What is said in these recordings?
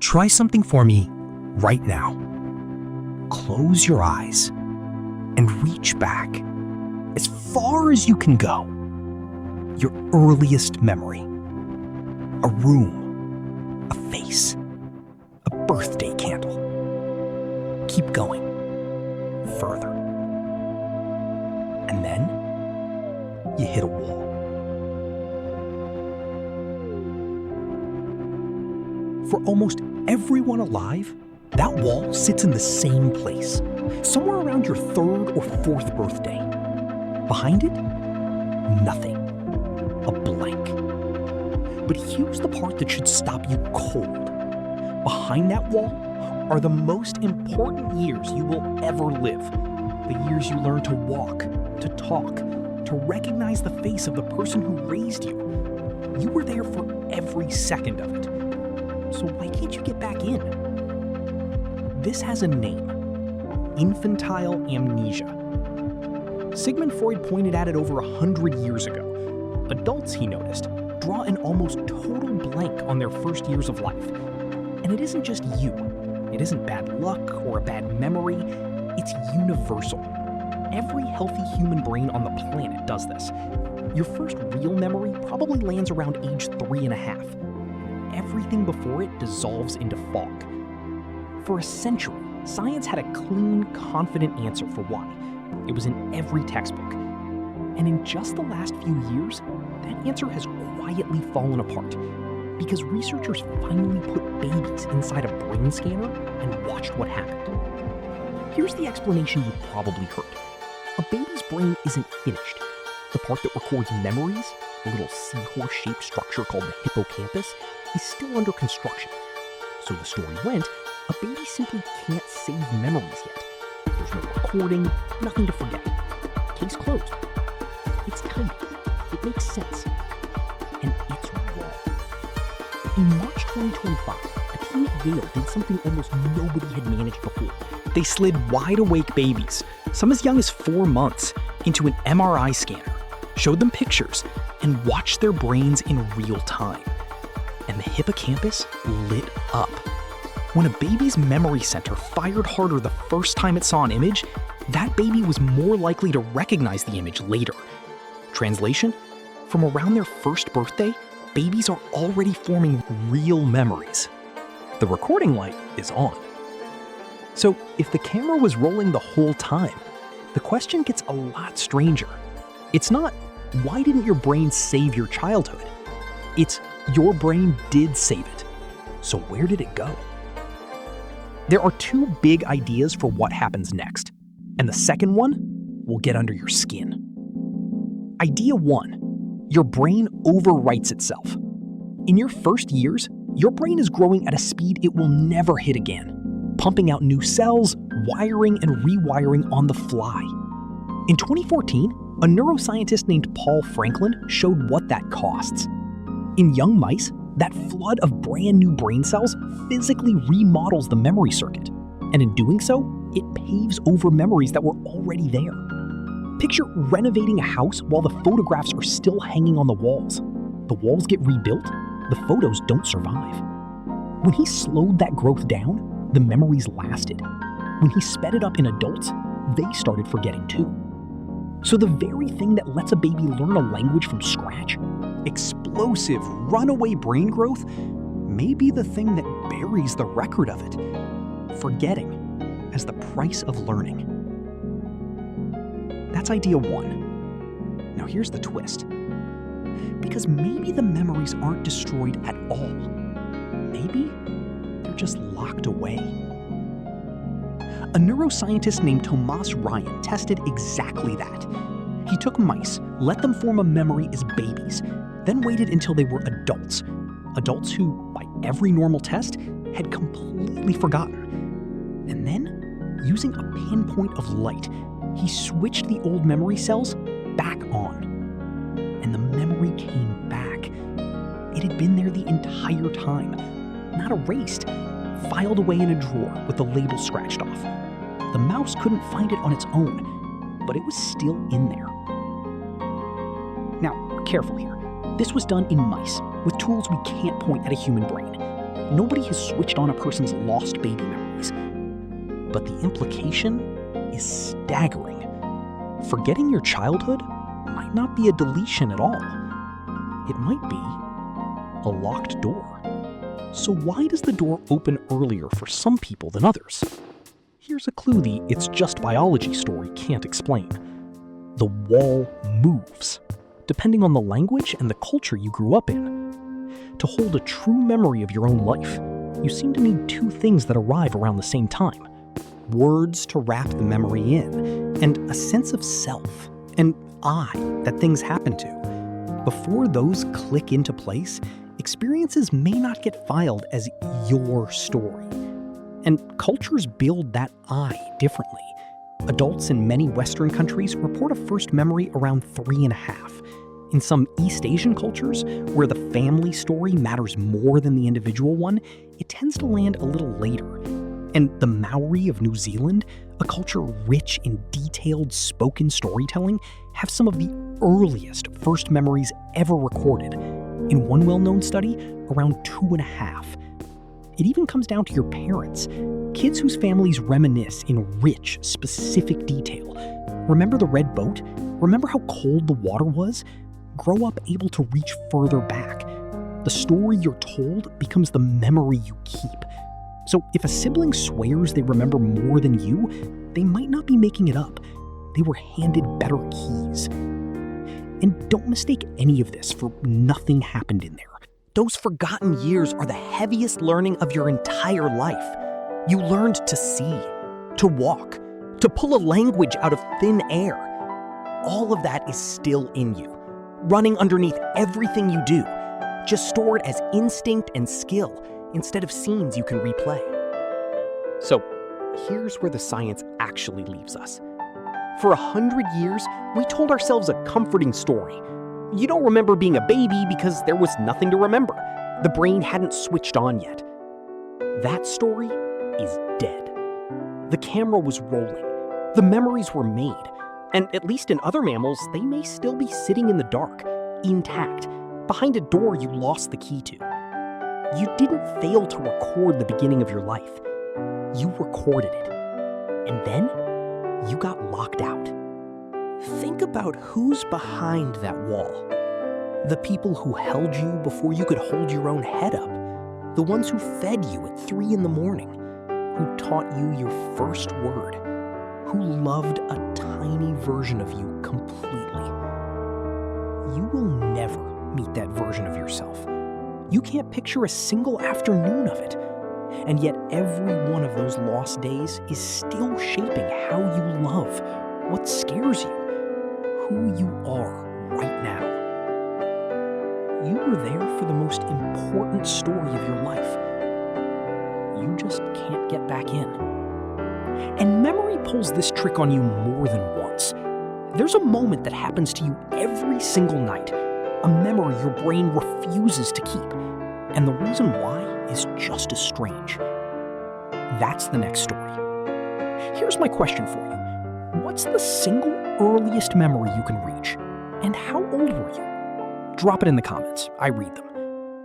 Try something for me right now. Close your eyes and reach back as far as you can go. Your earliest memory. A room, a face, a birthday candle. Keep going. Further. And then you hit a wall. For almost everyone alive, that wall sits in the same place, somewhere around your 3rd or 4th birthday. Behind it, nothing. A blank. But here's the part that should stop you cold. Behind that wall are the most important years you will ever live. The years you learn to walk, to talk, to recognize the face of the person who raised you. You were there for every second of it. So why can't you get back in? This has a name. Infantile amnesia. Sigmund Freud pointed at it over 100 years ago. Adults, he noticed, draw an almost total blank on their first years of life. And it isn't just you. It isn't bad luck or a bad memory. It's universal. Every healthy human brain on the planet does this. Your first real memory probably lands around age 3.5. Everything before it dissolves into fog. For a century, science had a clean, confident answer for why. It was in every textbook. And in just the last few years, that answer has quietly fallen apart because researchers finally put babies inside a brain scanner and watched what happened. Here's the explanation you've probably heard. A baby's brain isn't finished. The part that records memories, a little seahorse-shaped structure called the hippocampus, is still under construction. So the story went, a baby simply can't save memories yet. There's no recording, nothing to forget. Case closed. It's tidy. It makes sense. And it's wrong. In March 2025, a team at Yale did something almost nobody had managed before. They slid wide-awake babies, some as young as 4 months, into an MRI scanner, showed them pictures, and watched their brains in real time. And the hippocampus lit up. When a baby's memory center fired harder the first time it saw an image, that baby was more likely to recognize the image later. Translation? From around their first birthday, babies are already forming real memories. The recording light is on. So if the camera was rolling the whole time, the question gets a lot stranger. It's not, why didn't your brain save your childhood? It's, your brain did save it. So where did it go? There are 2 big ideas for what happens next, and the second one will get under your skin. Idea 1, your brain overwrites itself. In your first years, your brain is growing at a speed it will never hit again, pumping out new cells, wiring and rewiring on the fly. In 2014, a neuroscientist named Paul Franklin showed what that costs. In young mice, that flood of brand new brain cells physically remodels the memory circuit, and in doing so, it paves over memories that were already there. Picture renovating a house while the photographs are still hanging on the walls. The walls get rebuilt, the photos don't survive. When he slowed that growth down, the memories lasted. When he sped it up in adults, they started forgetting too. So the very thing that lets a baby learn a language from scratch, explosive, runaway brain growth, may be the thing that buries the record of it. Forgetting as the price of learning. That's idea 1. Now here's the twist. Because maybe the memories aren't destroyed at all. Maybe they're just locked away. A neuroscientist named Thomas Ryan tested exactly that. He took mice, let them form a memory as babies, then waited until they were adults. Adults who, by every normal test, had completely forgotten. And then, using a pinpoint of light, he switched the old memory cells back on. And the memory came back. It had been there the entire time, not erased, filed away in a drawer with the label scratched off. The mouse couldn't find it on its own, but it was still in there. Now, careful here. This was done in mice, with tools we can't point at a human brain. Nobody has switched on a person's lost baby memories. But the implication is staggering. Forgetting your childhood might not be a deletion at all. It might be a locked door. So why does the door open earlier for some people than others? Here's a clue the "it's just biology" story can't explain. The wall moves, depending on the language and the culture you grew up in. To hold a true memory of your own life, you seem to need two things that arrive around the same time: words to wrap the memory in, and a sense of self, an I that things happen to. Before those click into place, experiences may not get filed as your story. And cultures build that I differently. Adults in many Western countries report a first memory around 3.5. In some East Asian cultures, where the family story matters more than the individual one, it tends to land a little later. And the Maori of New Zealand, a culture rich in detailed spoken storytelling, have some of the earliest first memories ever recorded. In one well-known study, around 2.5. It even comes down to your parents. Kids whose families reminisce in rich, specific detail. Remember the red boat? Remember how cold the water was? Grow up able to reach further back. The story you're told becomes the memory you keep. So if a sibling swears they remember more than you, they might not be making it up. They were handed better keys. And don't mistake any of this for nothing happened in there. Those forgotten years are the heaviest learning of your entire life. You learned to see, to walk, to pull a language out of thin air. All of that is still in you, running underneath everything you do, just stored as instinct and skill instead of scenes you can replay. So here's where the science actually leaves us. For 100 years, we told ourselves a comforting story. You don't remember being a baby because there was nothing to remember. The brain hadn't switched on yet. That story is dead. The camera was rolling. The memories were made. And at least in other mammals, they may still be sitting in the dark, intact, behind a door you lost the key to. You didn't fail to record the beginning of your life. You recorded it. And then you got locked out. Think about who's behind that wall. The people who held you before you could hold your own head up. The ones who fed you at 3 a.m, who taught you your first word, who loved a tiny version of you completely. You will never meet that version of yourself. You can't picture a single afternoon of it. And yet every one of those lost days is still shaping how you love, what scares you, who you are right now. You were there for the most important story of your life. You just can't get back in. And memory pulls this trick on you more than once. There's a moment that happens to you every single night, a memory your brain refuses to keep. And the reason why is just as strange. That's the next story. Here's my question for you. What's the single earliest memory you can reach? And how old were you? Drop it in the comments. I read them.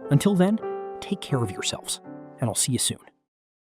Until then, take care of yourselves, and I'll see you soon.